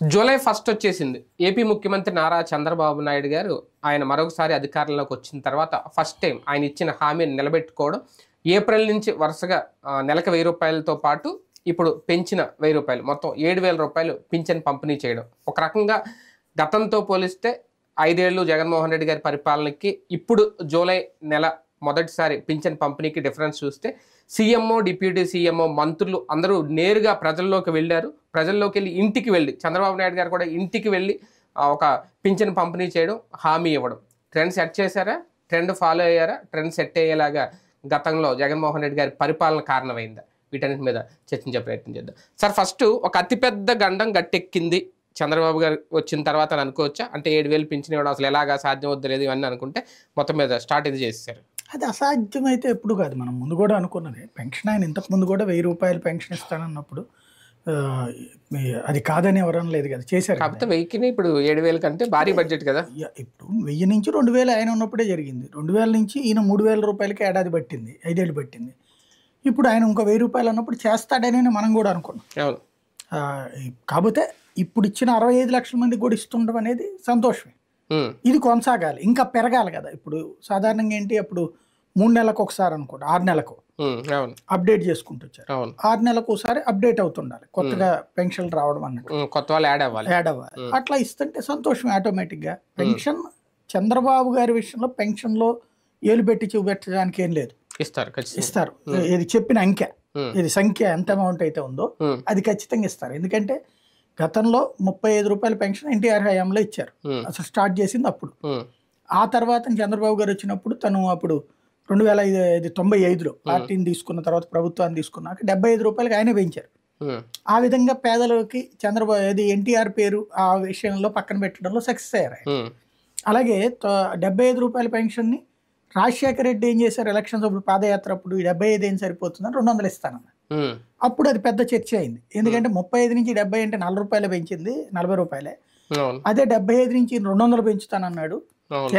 July 1 వచ్చేసింది. AP ముఖ్యమంత్రి నారా చంద్రబాబు నాయుడు గారు ఆయన మరొకసారి అధికారంలోకి వచ్చిన తర్వాత ఫస్ట్ టైం ఆయన ఇచ్చిన హామీని నిలబెట్టుకోవడం. ఏప్రిల్ నుంచి వరుసగా నెలకు ₹1000 పాటు ఇప్పుడు పెంచిన ₹1000 మొత్తం ₹7000 పింఛన్ పంపిణీ చేయడం. ఒక రకంగా గతంతో పోలిస్తే 5 ఏళ్ళు జగన్మోహన్ రెడ్డి గారి పరిపాలనకి ఇప్పుడు జూలై నెల మొదటిసారి పింఛన్ పంపిణీకి డిఫరెన్స్ చూస్తే సీఎంఓ, డిప్యూటీ సీఎంఓ, మంత్రులు అందరూ నేరుగా ప్రజల్లోకి వెళ్ళారు. ప్రజల్లోకి వెళ్ళి ఇంటికి వెళ్ళి చంద్రబాబు నాయుడు గారు కూడా ఇంటికి వెళ్ళి ఒక పింఛన్ పంపిణీ చేయడం, హామీ ఇవ్వడం. ట్రెండ్ సెట్ చేశారా? ట్రెండ్ ఫాలో అయ్యారా? ట్రెండ్ సెట్ అయ్యేలాగా గతంలో జగన్మోహన్ రెడ్డి గారి పరిపాలన కారణమైందా? వీటన్నిటి మీద చర్చించే ప్రయత్నం చేద్దాం. సార్, ఫస్ట్ ఒక అతిపెద్ద గండం గట్టెక్కింది చంద్రబాబు గారు వచ్చిన తర్వాత అని అనుకోవచ్చా? అంటే 7000 పింఛన్ ఇవ్వడం అసలు ఎలాగా సాధ్యం వద్దలేదు ఇవన్నీ అనుకుంటే మొత్తం మీద స్టార్ట్ ఇది చేశారు. అది అసాధ్యమైతే ఎప్పుడు కాదు. మనం ముందు కూడా అనుకున్నది. పెన్షన్ ఆయన ఇంతకు ముందు కూడా ₹1000 పెన్షన్ ఇస్తానన్నప్పుడు అది కాదని ఎవరన్నా లేదు కదా, చేశారు. కాకపోతే 1000కి ఇప్పుడు 7000 కంటే భారీ బడ్జెట్ కదా. ఇప్పుడు 1000 నుంచి 2000 ఆయన ఉన్నప్పుడే జరిగింది. 2000 నుంచి ఈయన ₹3000 ఏడాది పట్టింది, 5 ఏళ్ళు పట్టింది. ఇప్పుడు ఆయన ఇంకో ₹1000 అన్నప్పుడు చేస్తాడని మనం కూడా అనుకున్నాం. అవును. కాకపోతే ఇప్పుడు ఇచ్చిన 65 లక్షల మందికి కూడా ఇస్తుండడం అనేది సంతోషమే. ఇది కొనసాగాలి, ఇంకా పెరగాలి కదా. ఇప్పుడు సాధారణంగా ఏంటి, అప్పుడు 3 నెలలకు ఒకసారి అనుకోండి, 6 నెలలకు అప్డేట్ చేసుకుంటూ వచ్చారు. 6 నెలలకు ఒకసారి అప్డేట్ అవుతుండాలి, కొత్తగా పెన్షన్లు రావడం అన్నట్టు, కొత్త వాళ్ళు యాడ్ అవ్వాలి. అట్లా ఇస్తుంటే సంతోషం. ఆటోమేటిక్గా పెన్షన్ చంద్రబాబు గారి విషయంలో పెన్షన్లో ఏలు పెట్టి చూపెట్టడానికి ఏం లేదు, ఇస్తారు. ఇది చెప్పిన అంకె, ఇది సంఖ్య ఎంత అమౌంట్ అయితే ఉందో అది ఖచ్చితంగా ఇస్తారు. ఎందుకంటే గతంలో ₹35 పెన్షన్ ఎన్టీఆర్ హయాంలో ఇచ్చారు, అసలు స్టార్ట్ చేసింది అప్పుడు. ఆ తర్వాత చంద్రబాబు గారు వచ్చినప్పుడు తను అప్పుడు 1995లో పార్టీని తీసుకున్న తర్వాత ప్రభుత్వాన్ని తీసుకున్నాక ₹75 ఆయనే పెంచారు. ఆ విధంగా పేదలకి చంద్రబాబు ఎన్టీఆర్ పేరు ఆ విషయంలో పక్కన పెట్టడంలో సక్సెస్ అయ్యారు. అలాగే ₹75 పెన్షన్ని రాజశేఖర రెడ్డి ఏం చేశారు, ఎలక్షన్స్ అప్పుడు పాదయాత్ర అప్పుడు 75 ఏం సరిపోతుందని 200 ఇస్తానన్నారు. అప్పుడు అది పెద్ద చర్చ అయింది. ఎందుకంటే 35 నుంచి 70 అంటే ₹40 పెంచింది, ₹40. అదే 75 నుంచి 200 పెంచుతానన్నాడు,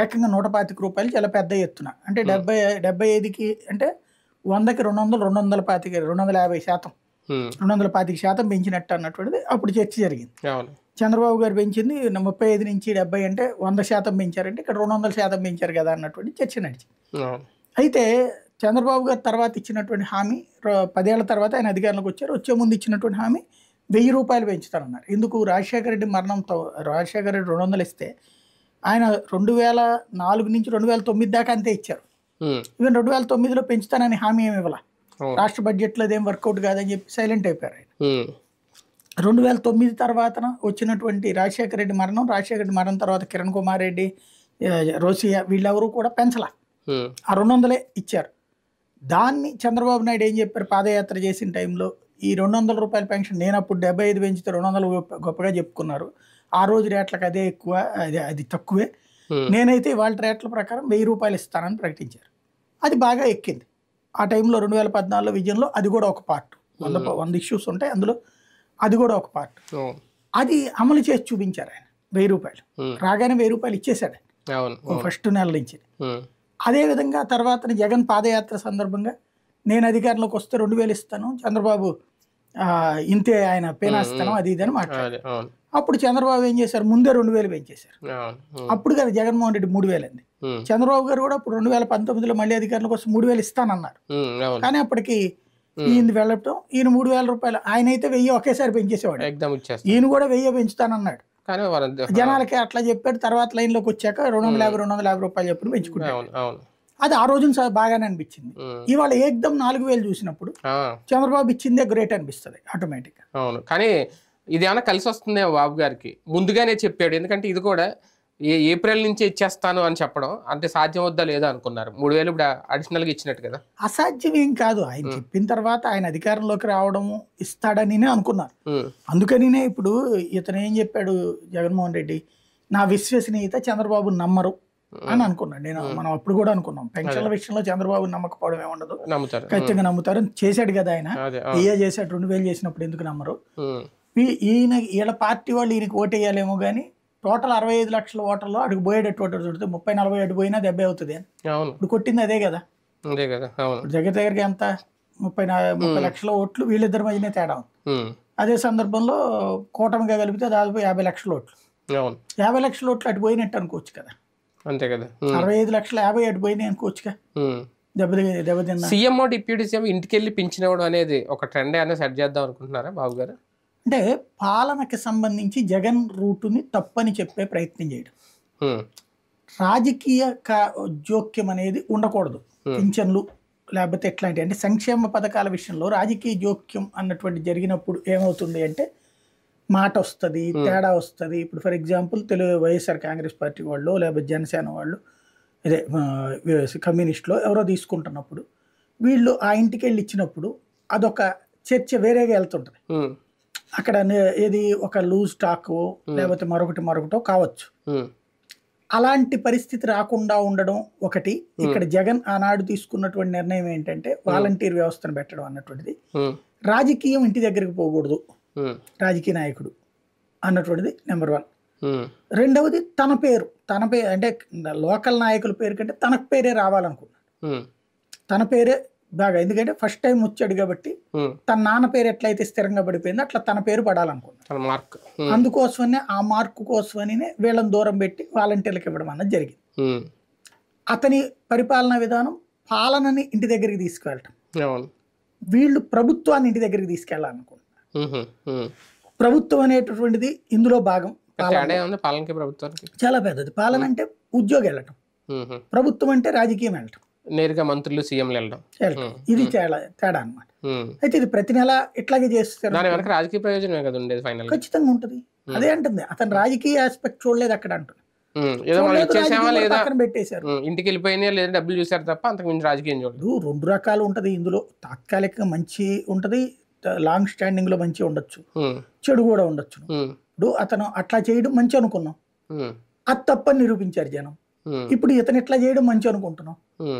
ఏకంగా ₹125 చాలా పెద్ద ఎత్తున. అంటే 75కి అంటే 100కి 200, 225, 250%, 225% పెంచినట్టు అన్నటువంటిది అప్పుడు చర్చ జరిగింది. చంద్రబాబు గారు పెంచింది 35 నుంచి 70 అంటే 100% పెంచారంటే ఇక్కడ 200% పెంచారు కదా అన్నటువంటి చర్చ నడిచింది. అయితే చంద్రబాబు గారు తర్వాత ఇచ్చినటువంటి హామీ 10 ఏళ్ల తర్వాత ఆయన అధికారంలోకి వచ్చారు. వచ్చే ముందు ఇచ్చినటువంటి హామీ ₹1000 పెంచుతారన్నారు. ఎందుకు? రాజశేఖర రెడ్డి మరణంతో రాజశేఖర రెడ్డి 200 ఇస్తే ఆయన 2004 నుంచి 2009 దాకా అంతే ఇచ్చారు. ఈవెన్ 2009లో పెంచుతానని హామీ ఏమి ఇవ్వాల, రాష్ట్ర బడ్జెట్లో అదేం వర్కౌట్ కాదని చెప్పి సైలెంట్ అయిపోయారు ఆయన. 2009 తర్వాత వచ్చినటువంటి రాజశేఖర రెడ్డి మరణం తర్వాత కిరణ్ కుమార్ రెడ్డి, రోసియా వీళ్ళెవరూ కూడా పెంచలా, ఆ 200 ఇచ్చారు. దాన్ని చంద్రబాబు నాయుడు ఏం చెప్పారు, పాదయాత్ర చేసిన టైంలో ఈ ₹200 పెన్షన్ నేను అప్పుడు 75 పెంచితే 200 గొప్పగా చెప్పుకున్నారు, ఆ రోజు రేట్లకు అదే ఎక్కువ, అది తక్కువే, నేనైతే వాళ్ళ రేట్ల ప్రకారం ₹1000 ఇస్తానని ప్రకటించారు. అది బాగా ఎక్కింది ఆ టైంలో. 2014 విజయంలో అది కూడా ఒక పార్ట్, 100 ఇష్యూస్ ఉంటాయి అందులో, అది కూడా ఒక పార్ట్. అది అమలు చేసి చూపించారు ఆయన. ₹1000 రాగానే ₹1000 ఇచ్చేసాడు ఫస్ట్ నెల నుంచి. అదేవిధంగా తర్వాత జగన్ పాదయాత్ర సందర్భంగా నేను అధికారంలోకి వస్తే 2000 ఇస్తాను, చంద్రబాబు ఇంతే ఆయన పేనాస్తాను, అది ఇది అని మాట్లాడారు. అప్పుడు చంద్రబాబు ఏం చేశారు, ముందే 2000 పెంచేశారు. అప్పుడు కదా జగన్మోహన్ రెడ్డి 3000 అంది. చంద్రబాబు గారు కూడా అప్పుడు 2019లో మళ్ళీ అధికారంలోకి వస్తే 3000 ఇస్తానన్నారు. కానీ అప్పటికి ఈయన వెళ్ళటం, ఈయన ₹3000 ఆయన అయితే 1000 ఒకేసారి పెంచేసేవాడు, ఈయన కూడా 1000 పెంచుతానన్నాడు. జనాలకి అట్లా చెప్పాడు. తర్వాత లైన్లోకి వచ్చాక ₹250 చెప్పి పెంచుకుంటాడు. అది ఆ రోజున బాగానే అనిపించింది. ఇవాళ ఏకదం 4000 చూసినప్పుడు చంద్రబాబు ఇచ్చిందే గ్రేట్ అనిపిస్తుంది ఆటోమేటిక్గా. అవును, కానీ ఇది ఏమైనా కలిసి వస్తుందేమో బాబు గారికి, ముందుగానే చెప్పాడు. ఎందుకంటే ఇది కూడా ఏప్రిల్ నుంచి ఇచ్చేస్తాను అని చెప్పడం అంటే సాధ్యం వద్దా లేదా అనుకున్నారు. 3000 ఇప్పుడు అడిషనల్గా ఇచ్చినట్టు కదా. అసాధ్యం ఏం కాదు, ఆయన చెప్పిన తర్వాత ఆయన అధికారంలోకి రావడము ఇస్తాడని అనుకున్నారు. అందుకనినే ఇప్పుడు ఇతను ఏం చెప్పాడు జగన్మోహన్ రెడ్డి, నా విశ్వసనీయత చంద్రబాబు నమ్మరు అని అనుకున్నాడు. మనం అప్పుడు కూడా అనుకున్నాం, పెన్షన్ల విషయంలో చంద్రబాబు నమ్మకపోవడం ఏముండదు, ఖచ్చితంగా నమ్ముతారు. చేశాడు కదా ఆయన, చేశాడు, 2000 చేసినప్పుడు ఎందుకు నమ్మరు? వీళ్ళ పార్టీ వాళ్ళు ఈయనకి ఓటేయాలేమో కానీ టోటల్ 65 లక్షల ఓటర్లో అడుగు పోయేటటువంటి చూడితే 30-40 అటు పోయినా 70 అవుతుంది అని ఇప్పుడు కొట్టింది అదే కదా. దగ్గర దగ్గరకి ఎంత 30 లక్షల ఓట్లు వీళ్ళిద్దరి మధ్యనే తేడా ఉంది. అదే సందర్భంలో కూటమిగా కలిపితే దాదాపు 50 లక్షల ఓట్లు. 50 లక్షల ఓట్లు అటు పోయినట్టు అనుకోవచ్చు కదా. అంతే కదా. 65 లక్షల 50 అటు పోయినాయి అనుకోవచ్చుగా. దెబ్బతిన్నా సీఎం డిప్యూటీ సీఎం ఇంటికి వెళ్ళి పింఛన్ ఇవ్వడం అనేది ఒక ట్రెండ్ అనేది సెట్ చేద్దాం అనుకుంటున్నారా బాబు గారు? అంటే పాలనకి సంబంధించి జగన్ రూటుని తప్పని చెప్పే ప్రయత్నం చేయడం, రాజకీయ జోక్యం అనేది ఉండకూడదు. పింఛన్లు లేకపోతే ఎట్లాంటి అంటే సంక్షేమ పథకాల విషయంలో రాజకీయ జోక్యం అన్నటువంటి జరిగినప్పుడు ఏమవుతుంది అంటే మాట వస్తుంది, తేడా వస్తుంది. ఇప్పుడు for example YSR Congress party వాళ్ళు లేకపోతే జనసేన వాళ్ళు ఇదే కమ్యూనిస్టులో ఎవరో తీసుకుంటున్నప్పుడు వీళ్ళు ఆ ఇంటికి వెళ్ళి ఇచ్చినప్పుడు అదొక చర్చ వేరేగా వెళ్తుంటుంది. అక్కడ ఏది ఒక లూజ్ టాక్ లేకపోతే మరొకటో కావచ్చు. అలాంటి పరిస్థితి రాకుండా ఉండడం ఒకటి. ఇక్కడ జగన్ ఆనాడు తీసుకున్నటువంటి నిర్ణయం ఏంటంటే వాలంటీర్ వ్యవస్థను పెట్టడం అన్నటువంటిది. రాజకీయం ఇంటి దగ్గరికి పోకూడదు, రాజకీయ నాయకుడు అన్నటువంటిది నెంబర్ 1. రెండవది తన పేరు అంటే లోకల్ నాయకుల పేరు కంటే తన పేరే రావాలనుకున్నాడు. తన పేరే బాగా, ఎందుకంటే ఫస్ట్ టైం వచ్చాడు కాబట్టి తన నాన్న పేరు ఎట్లయితే స్థిరంగా పడిపోయిందో అట్లా తన పేరు పడాలనుకున్నాడు. అందుకోసమనే ఆ మార్కు కోసమని వీళ్ళని దూరం పెట్టి వాలంటీర్లకు ఇవ్వడం అన్నది జరిగింది. అతని పరిపాలనా విధానం పాలనని ఇంటి దగ్గరికి తీసుకువెళ్ళటం, వీళ్ళు ప్రభుత్వాన్ని ఇంటి దగ్గరికి తీసుకెళ్లాలనుకుంటున్నారు. ప్రభుత్వం అనేటటువంటిది ఇందులో భాగం. చాలా పెద్దది. పాలన అంటే ఉద్యోగం వెళ్ళటం, ప్రభుత్వం అంటే రాజకీయం వెళ్ళటం, నేరుగా మంత్రులు సీఎంలు వెళ్ళడం. ఇది చాలా తేడా అన్నమాట. అయితే ఇది ప్రతి నెల ఇట్లాగే చేస్తారు. రాజకీయ ప్రయోజనమే కదా ఉండేది ఫైనల్. ఖచ్చితంగా ఉంటుంది. అదే అంటుంది, అతను రాజకీయ ఆస్పెక్ట్ చూడలేదు అక్కడ అంటుంది. పెట్టేశారు, ఇంటికి వెళ్ళిపోయినా లేదా డబ్బులు చూసారు తప్ప అంతకు మించి రాజకీయం చూడదు. 2 రకాలు ఉంటది ఇందులో. తాత్కాలికంగా మంచి ఉంటది, లాంగ్ స్టాండింగ్ లో మంచి ఉండొచ్చు, చెడు కూడా ఉండొచ్చు. ఇప్పుడు అతను అట్లా చేయడం మంచి అనుకున్నాం, అది తప్పని నిరూపించారు జనం. ఇప్పుడు ఇతను ఎట్లా చేయడం మంచి అనుకుంటున్నాం,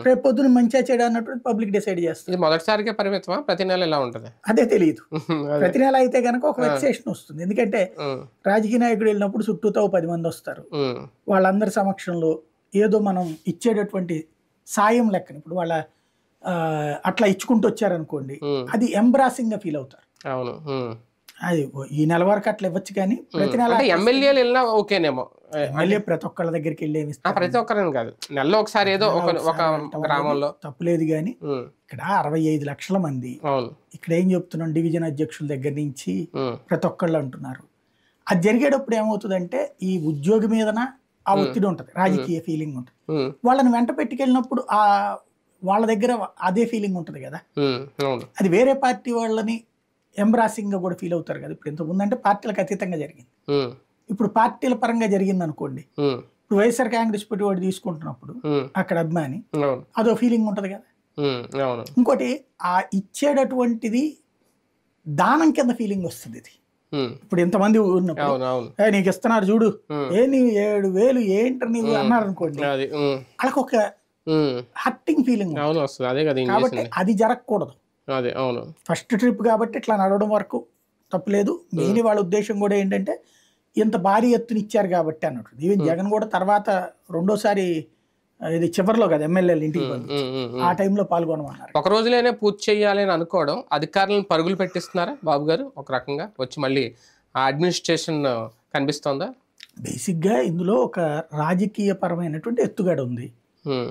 రేపు పొద్దున మంచిగా చేయడం అన్నట్టు పబ్లిక్ డిసైడ్ చేస్తుంది. మొదటిసారిగా పరిమితమా, ప్రతి నెల ఎలా ఉంటుంది అదే తెలియదు. ప్రతి నెల అయితే కనుక ఒక వెక్సేషన్ వస్తుంది. ఎందుకంటే రాజకీయ నాయకుడు వెళ్ళినప్పుడు చుట్టూతో 10 మంది వస్తారు. వాళ్ళందరి సమక్షంలో ఏదో మనం ఇచ్చేటటువంటి సాయం లెక్కన ఇప్పుడు వాళ్ళ అట్లా ఇచ్చుకుంటూ వచ్చారనుకోండి, అది ఎంబ్రాసింగ్ గా ఫీల్ అవుతారు. అది ఈ నెల వరకు అట్లా ఇవ్వచ్చు, కానీ ప్రతి నెల ఎమ్మెల్యేలు వెళ్ళినా ఓకేనేమో. ఎమ్మెల్యే ప్రతి ఒక్కళ్ళ దగ్గరికి వెళ్ళేవి, ప్రతి ఒక్కరని కాదు, నెలలో ఒకసారి ఏదో ఒక గ్రామంలో తప్పులేదు. కానీ ఇక్కడ 65 లక్షల మంది, ఇక్కడ ఏం చెప్తున్నాం, డివిజన్ అధ్యక్షుల దగ్గర నుంచి ప్రతి ఒక్కళ్ళు అంటున్నారు. అది జరిగేటప్పుడు ఏమవుతుందంటే ఈ ఉద్యోగి మీదన ఆ ఒత్తిడి ఉంటుంది, రాజకీయ ఫీలింగ్ ఉంటుంది. వాళ్ళని వెంట పెట్టుకెళ్ళినప్పుడు ఆ వాళ్ళ దగ్గర అదే ఫీలింగ్ ఉంటుంది కదా. అది వేరే పార్టీ వాళ్ళని ఎంబ్రాసింగ్ గా కూడా ఫీల్ అవుతారు కదా. ఇప్పుడు ఇంతకుముందు అంటే పార్టీలకు అతీతంగా జరిగింది, ఇప్పుడు పార్టీల పరంగా జరిగింది అనుకోండి. ఇప్పుడు వైఎస్ఆర్ కాంగ్రెస్ పార్టీ వాడు తీసుకుంటున్నప్పుడు అక్కడ అభిమాని అదో ఫీలింగ్ ఉంటది కదా. ఇంకోటి ఆ ఇచ్చేటటువంటిది దానం కింద ఫీలింగ్ వస్తుంది. ఇది ఇప్పుడు ఇంతమంది ఉన్నప్పుడు నీకు ఇస్తున్నారు చూడు, ఏ నీ 7,000 ఏంటర్ నీవు అన్నారు అనుకోండి, వాళ్ళకి ఒక హర్టింగ్ ఫీలింగ్. కాబట్టి అది జరగకూడదు. ఫస్ట్ ట్రిప్ కాబట్టి ఇట్లా నడవడం వరకు తప్పులేదు. మెయిన్ వాళ్ళ ఉద్దేశం కూడా ఏంటంటే ఇంత భారీ ఎత్తున ఇచ్చారు కాబట్టి అన్నట్టు. ఈవెన్ జగన్ కూడా తర్వాత రెండోసారి ఇది చివరిలో కదా ఎమ్మెల్యేలు ఇంటికి ఆ టైంలో పాల్గొనమన్నారు. ఒక రోజులోనే పూర్తి చేయాలి అని అనుకోవడం, అధికారులను పరుగులు పెట్టిస్తున్నారా బాబు గారు? ఒక రకంగా వచ్చి మళ్ళీ ఆ అడ్మినిస్ట్రేషన్ కనిపిస్తోందా? బేసిక్గా ఇందులో ఒక రాజకీయ పరమైనటువంటి ఎత్తుగడ ఉంది.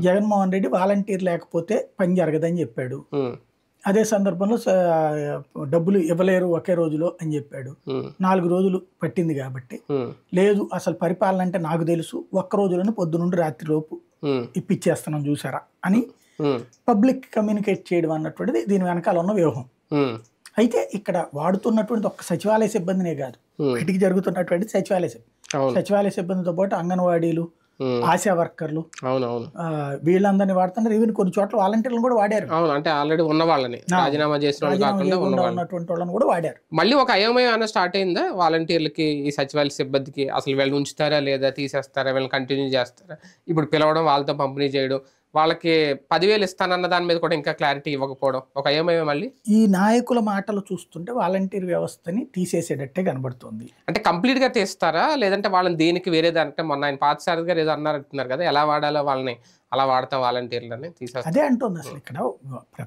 జగన్మోహన్ రెడ్డి వాలంటీర్ లేకపోతే పని జరగదని చెప్పాడు. అదే సందర్భంలో డబ్బులు ఇవ్వలేరు ఒకే రోజులో అని చెప్పాడు. 4 రోజులు పట్టింది కాబట్టి లేదు అసలు పరిపాలన అంటే నాకు తెలుసు, ఒక్క రోజులోనే పొద్దునుండి రాత్రి లోపు ఇప్పించేస్తున్నాం చూసారా అని పబ్లిక్ కమ్యూనికేట్ చేయడం అన్నటువంటిది దీని వెనకాల ఉన్న వ్యూహం. అయితే ఇక్కడ వాడుతున్నటువంటి ఒక్క సచివాలయ సిబ్బందినే కాదు, బయటికి జరుగుతున్నటువంటి సచివాలయ సిబ్బందితో పాటు అంగన్వాడీలు, ఆశా వర్కర్లు, వీళ్ళందరినీ వాడుతున్నారు. ఈవెన్ కొన్ని చోట్ల వాలంటీర్లను కూడా వాడారు. అంటే ఆల్రెడీ ఉన్న వాళ్ళని రాజీనామా చేసిన ఉన్నటువంటి వాళ్ళని కూడా వాడారు. మళ్ళీ ఒక అయోమయం అన్న స్టార్ట్ అయిందా వాలంటీర్లకి, ఈ సచివాలయ సిబ్బందికి? అసలు వీళ్ళు ఉంచుతారా లేదా తీసేస్తారా, వీళ్ళని కంటిన్యూ చేస్తారా? ఇప్పుడు పిలవడం, వాళ్ళతో పంపిణీ చేయడం, వాళ్ళకి 10,000 ఇస్తానన్న దాని మీద కూడా ఇంకా క్లారిటీ ఇవ్వకపోవడం ఒక ఏమేమి మళ్ళీ ఈ నాయకుల మాటలు చూస్తుంటే వాలంటీర్ వ్యవస్థని తీసేసేటట్టే కనబడుతుంది. అంటే కంప్లీట్ గా తీస్తారా లేదంటే వాళ్ళని దేనికి వేరే దాంట్లో మొన్న ఆయన పాతసారథి గారు ఏదో అంటున్నారు కదా ఎలా వాడాలో వాళ్ళని అలా వాడతాం వాలంటీర్లని తీసేస్తారు. అదే అంటుంది అసలు ఇక్కడ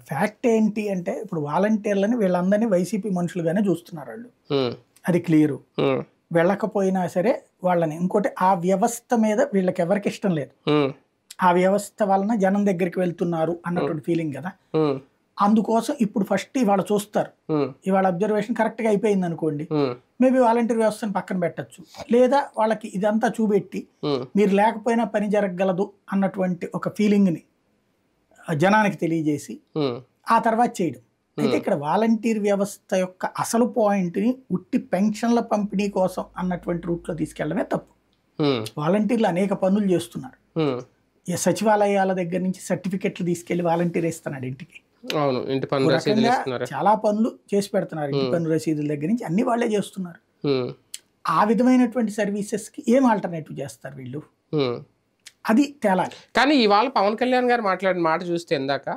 ఫ్యాక్ట్ ఏంటి అంటే ఇప్పుడు వాలంటీర్లని వీళ్ళందరినీ వైసీపీ మనుషులుగానే చూస్తున్నారు వాళ్ళు, అది క్లియరు. వెళ్ళకపోయినా సరే వాళ్ళని ఇంకోటి ఆ వ్యవస్థ మీద వీళ్ళకి ఎవరికి ఇష్టం లేదు, ఆ వ్యవస్థ వలన జనం దగ్గరికి వెళ్తున్నారు అన్నటువంటి ఫీలింగ్ కదా. అందుకోసం ఇప్పుడు ఫస్ట్ ఇవాళ చూస్తారు, ఇవాళ అబ్జర్వేషన్ కరెక్ట్ గా అయిపోయింది అనుకోండి, మేబీ వాలంటీర్ వ్యవస్థను పక్కన పెట్టచ్చు, లేదా వాళ్ళకి ఇదంతా చూపెట్టి మీరు లేకపోయినా పని జరగగలదు అన్నటువంటి ఒక ఫీలింగ్ ని జనానికి తెలియజేసి ఆ తర్వాత చేయడం. అయితే ఇక్కడ వాలంటీర్ వ్యవస్థ యొక్క అసలు పాయింట్ ని ఉట్టి పెన్షన్ల పంపిణీ కోసం అన్నటువంటి రూట్ లో తీసుకెళ్లడమే తప్పు. వాలంటీర్లు అనేక పనులు చేస్తున్నారు, సచివాలయాల దగ్గర నుంచి సర్టిఫికెట్లు తీసుకెళ్లి వాలంటీర్ ఇస్తున్నాడు ఇంటికి, చాలా పనులు చేసి పెడుతున్నారు, ఇంటి పన్ను రసీదుల దగ్గర నుంచి అన్ని వాళ్ళే చేస్తున్నారు. ఆ విధమైనటువంటి సర్వీసెస్ కి ఏం ఆల్టర్నేటివ్ చేస్తారు వీళ్ళు, అది తేలాలి. కానీ ఇవాళ పవన్ కళ్యాణ్ గారు మాట్లాడిన మాట చూస్తే ఇందాక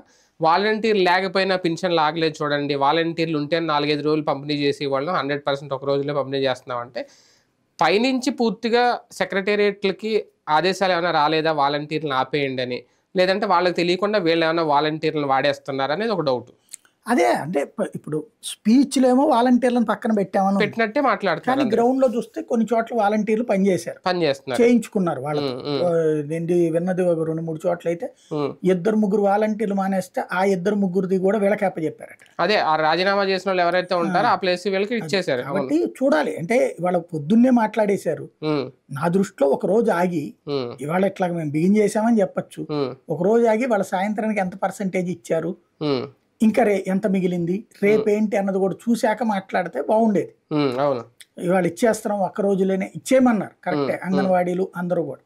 వాలంటీర్ లేకపోయినా పెన్షన్ లాగలేదు చూడండి, వాలంటీర్లు ఉంటే 4-5 రోజులు పంపిణీ చేసి వాళ్ళు 100% ఒక రోజులో పంపిణీ చేస్తున్నాం అంటే పైనుంచి పూర్తిగా సెక్రటేరియట్లకి ఆదేశాలు ఏమైనా రాలేదా వాలంటీర్లను ఆపేయండి అని, లేదంటే వాళ్ళకి తెలియకుండా వీళ్ళు ఏమైనా వాలంటీర్లను వాడేస్తున్నారు అనేది ఒక డౌట్. అదే అంటే ఇప్పుడు స్పీచ్లేమో వాలంటీర్లను పక్కన పెట్టామని పెట్టినట్టే మాట్లాడుతారు, కానీ గ్రౌండ్ లో చూస్తే కొన్ని చోట్ల వాలంటీర్లు పనిచేస్తున్నారు, చేయించుకున్నారు వాళ్ళకి. నేను విన్నది 2-3 చోట్ల అయితే 2-3 వాలంటీర్లు మానేస్తే ఆ 2-3 కూడా వీళ్ళకి అప్పచెప్పారట. అదే ఆ రాజీనామా చేసిన వాళ్ళు ఎవరైతే ఉంటారో ఆ ప్లేస్ వీళ్ళకి ఇచ్చేసారు. కాబట్టి చూడాలి, అంటే వాళ్ళ పొద్దున్నే మాట్లాడేశారు. నా దృష్టిలో ఒక రోజు ఆగి ఇవాళ ఇట్లా మేము బిగిన్ చేసామని చెప్పచ్చు, ఒక రోజు ఆగి వాళ్ళ సాయంత్రానికి ఎంత పర్సెంటేజ్ ఇచ్చారు, ఇంకా ఎంత మిగిలింది, రేపేంటి అన్నది కూడా చూశాక మాట్లాడితే బాగుండేది. ఇవాళ ఇచ్చేస్తున్నాం ఒక్క రోజులోనే ఇచ్చేయమన్నారు, కరెక్టే. అంగన్వాడీలు అందరూ కూడా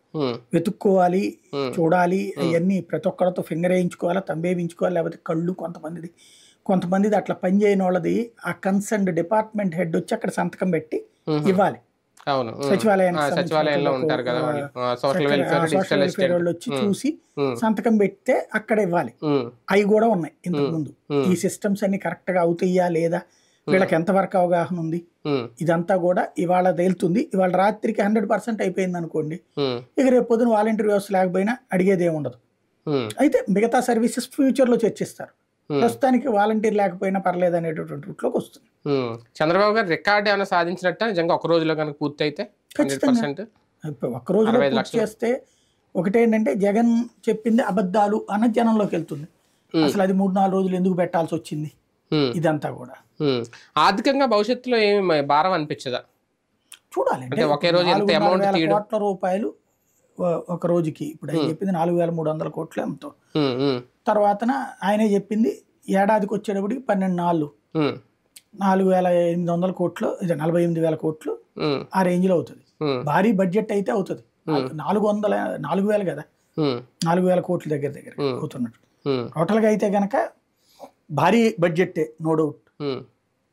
వెతుక్కోవాలి, చూడాలి, అవన్నీ ప్రతి ఒక్కరితో ఫింగర్ వేయించుకోవాలి, తంబేయించుకోవాలి, లేకపోతే కళ్ళు కొంతమందిది అట్లా పని చేయని వాళ్ళది ఆ కన్సర్న్డ్ డిపార్ట్మెంట్ హెడ్ వచ్చి అక్కడ సంతకం పెట్టి ఇవ్వాలి. సచివాలయంలో ఉంటారు కదా సోషల్ వెల్ఫేర్ వాళ్ళు వచ్చి చూసి సంతకం పెడితే అక్కడ ఇవ్వాలి. అవి కూడా ఉన్నాయి ఇంతకు ముందు. ఈ సిస్టమ్స్ అన్ని కరెక్ట్ గా అవుతాయా లేదా, వీళ్ళకి ఎంతవరకు అవగాహన ఉంది, ఇదంతా కూడా ఇవాళ తేలుతుంది. ఇవాళ రాత్రికి 100% అయిపోయింది అనుకోండి, ఇక రేపు పొద్దున వాలంటీర్ వ్యవస్థ లేకపోయినా అడిగేది ఏముండదు. అయితే మిగతా సర్వీసెస్ ఫ్యూచర్ లో చర్చిస్తారు, ప్రస్తుతానికి వాలంటీర్ లేకపోయినా పర్లేదు అనేటటువంటి రూట్లోకి వస్తుంది. చంద్రబాబు గారు రికార్డ్ ఏమైనా సాధించినట్ట నిజంగా ఒక రోజులో కనుక పూర్తి అయితే? ఖచ్చితంగా ఒక్క రోజులో పూర్తి చేస్తే ఒకటేంటంటే జగన్ చెప్పింది అబద్ధాలు అన్న జనంలోకి వెళ్తుంది. అసలు అది 3-4 రోజులు ఎందుకు పెట్టాల్సి వచ్చింది, ఇదంతా కూడా ఆర్థికంగా భవిష్యత్తులో ఏమి భారం అనిపించదా చూడాలి. ఒకే రోజు ఎంత అమౌంట్, 4,000 కోట్ల రూపాయలు ఒక రోజుకి, ఇప్పుడు ఆయన చెప్పింది 4,300 కోట్లు ఎంతో, తర్వాత ఆయనే చెప్పింది ఏడాదికి వచ్చేటప్పటికి 12 4,800 కోట్లు, 48,000 కోట్లు ఆ రేంజ్ లో అవుతుంది. భారీ బడ్జెట్ అయితే అవుతుంది, 4,000 కదా, 4,000 కోట్ల దగ్గర అవుతున్నట్టు. టోటల్ గా అయితే గనక భారీ బడ్జెట్ నో డౌట్.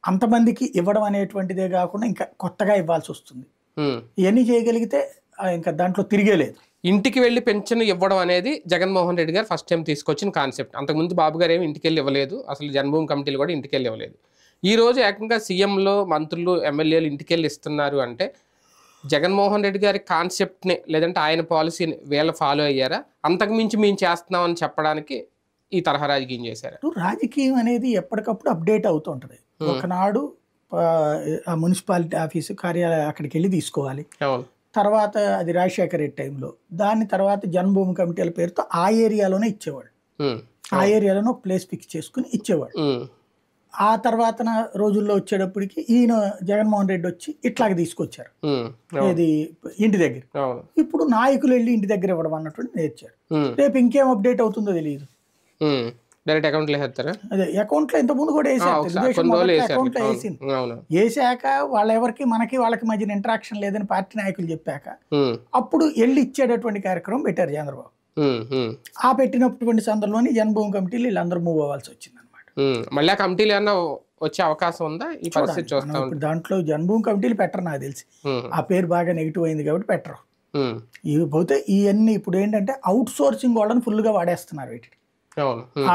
అంతమందికి ఇవ్వడం అనేటువంటిదే కాకుండా ఇంకా కొత్తగా ఇవ్వాల్సి వస్తుంది. ఇవన్నీ చేయగలిగితే ఇంకా దాంట్లో తిరిగే లేదు. ఇంటికి వెళ్ళి పెన్షన్ ఇవ్వడం అనేది జగన్మోహన్ రెడ్డి గారు ఫస్ట్ టైం తీసుకొచ్చిన కాన్సెప్ట్. అంతకుముందు బాబు గారు ఏమి ఇంటికి వెళ్ళి ఇవ్వలేదు, అసలు జన్మభూమి కమిటీలు కూడా ఇంటికి వెళ్ళి ఇవ్వలేదు. ఈ రోజు ఏకంగా సీఎంలో మంత్రులు ఎమ్మెల్యేలు ఇంటికి వెళ్ళి ఇస్తున్నారు అంటే జగన్మోహన్ రెడ్డి గారి కాన్సెప్ట్ని లేదంటే ఆయన పాలసీని వీళ్ళు ఫాలో అయ్యారా, అంతకుమించి మేము చేస్తున్నామని చెప్పడానికి ఈ తరహా రాజకీయం చేశారు? రాజకీయం అనేది ఎప్పటికప్పుడు అప్డేట్ అవుతూ ఉంటుంది. ఒకనాడు ఆ మున్సిపాలిటీ ఆఫీసు కార్యాలయం అక్కడికి వెళ్ళి తీసుకోవాలి, తర్వాత అది రాజశేఖర రెడ్డి టైంలో, దాని తర్వాత జన్మభూమి కమిటీల పేరుతో ఆ ఏరియాలోనే ఇచ్చేవాడు, ఆ ఏరియాలోనే ప్లేస్ ఫిక్స్ చేసుకుని ఇచ్చేవాడు. ఆ తర్వాత రోజుల్లో వచ్చేటప్పటికి ఈయన జగన్మోహన్ రెడ్డి వచ్చి ఇట్లాగ తీసుకొచ్చారు, ఇది ఇంటి దగ్గర. ఇప్పుడు నాయకులు వెళ్ళి ఇంటి దగ్గర ఇవ్వడం అన్నటువంటి నేర్చారు. రేపు ఇంకేం అప్డేట్ అవుతుందో తెలియదు. అదే అకౌంట్ లో ఇంతకుముందు కూడా వేసాక వాళ్ళెవరికి వాళ్ళకి మధ్యన ఇంటరాక్షన్ లేదని పార్టీ నాయకులు చెప్పాక అప్పుడు వెళ్ళి ఇచ్చేటటువంటి కార్యక్రమం పెట్టారు చంద్రబాబు. ఆ పెట్టినటువంటి సందర్భంలోని జన్మభూమి కమిటీలు వీళ్ళందరూ మూవ్ అవ్వాల్సి వచ్చింది అనమాట. మళ్ళీ కమిటీలు ఏమన్నా వచ్చే అవకాశం ఉందా? ఈ పరిస్థితి చూస్తాం. దాంట్లో జన్మభూమి కమిటీలు పెట్టరు, నాకు తెలిసి ఆ పేరు బాగా నెగిటివ్ అయింది కాబట్టి పెట్టరు. ఇవి పోతే ఇవన్నీ ఇప్పుడు ఏంటంటే అవుట్ సోర్సింగ్ వాళ్ళని ఫుల్గా వాడేస్తున్నారు వీటిని.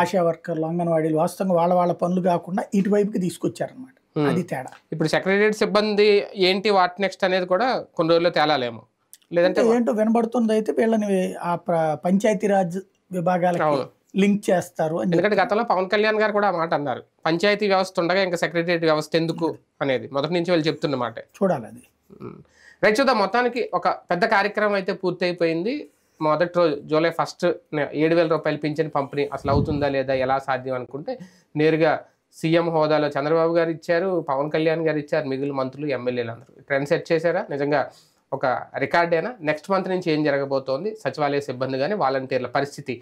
ఆశా వర్కర్లు, అంగన్వాడీలు వాస్తవంగా వాళ్ళ పనులు కాకుండా ఇటువైపుకి తీసుకొచ్చారనమాట. అది తేడా. ఇప్పుడు సెక్రటరియట్ సిబ్బంది ఏంటి వాట్ నెక్స్ట్ అనేది కూడా కొన్ని రోజుల్లో తేలాలేమో, లేదంటే ఏంటో వినబడుతుంది. అయితే వీళ్ళని ఆ పంచాయతీరాజ్ విభాగాలకి లింక్ చేస్తారు అని. ఎందుకంటే గతంలో పవన్ కళ్యాణ్ గారు కూడా ఆ మాట అన్నారు, పంచాయతీ వ్యవస్థ ఉండగా ఇంకా సెక్రటరియట్ వ్యవస్థ ఎందుకు అనేది మొదటి నుంచి వాళ్ళు చెప్తున్నమాట. చూడాలి అది. రైట్, చూద్దాం. మొత్తానికి ఒక పెద్ద కార్యక్రమం అయితే పూర్తయిపోయింది. మొదటి రోజు జూలై 1 7,000 రూపాయలు పింఛన్ పంపిణీ అసలు అవుతుందా లేదా, ఎలా సాధ్యం అనుకుంటే నేరుగా సీఎం హోదాలో చంద్రబాబు గారు ఇచ్చారు, పవన్ కళ్యాణ్ గారు ఇచ్చారు, మిగిలిన మంత్రులు, ఎమ్మెల్యేలు అందరూ ట్రెండ్ సెట్ చేశారా? నిజంగా ఒక రికార్డేనా? నెక్స్ట్ మంత్ నుంచి ఏం జరగబోతోంది, సచివాలయ సిబ్బంది కానీ వాలంటీర్ల పరిస్థితి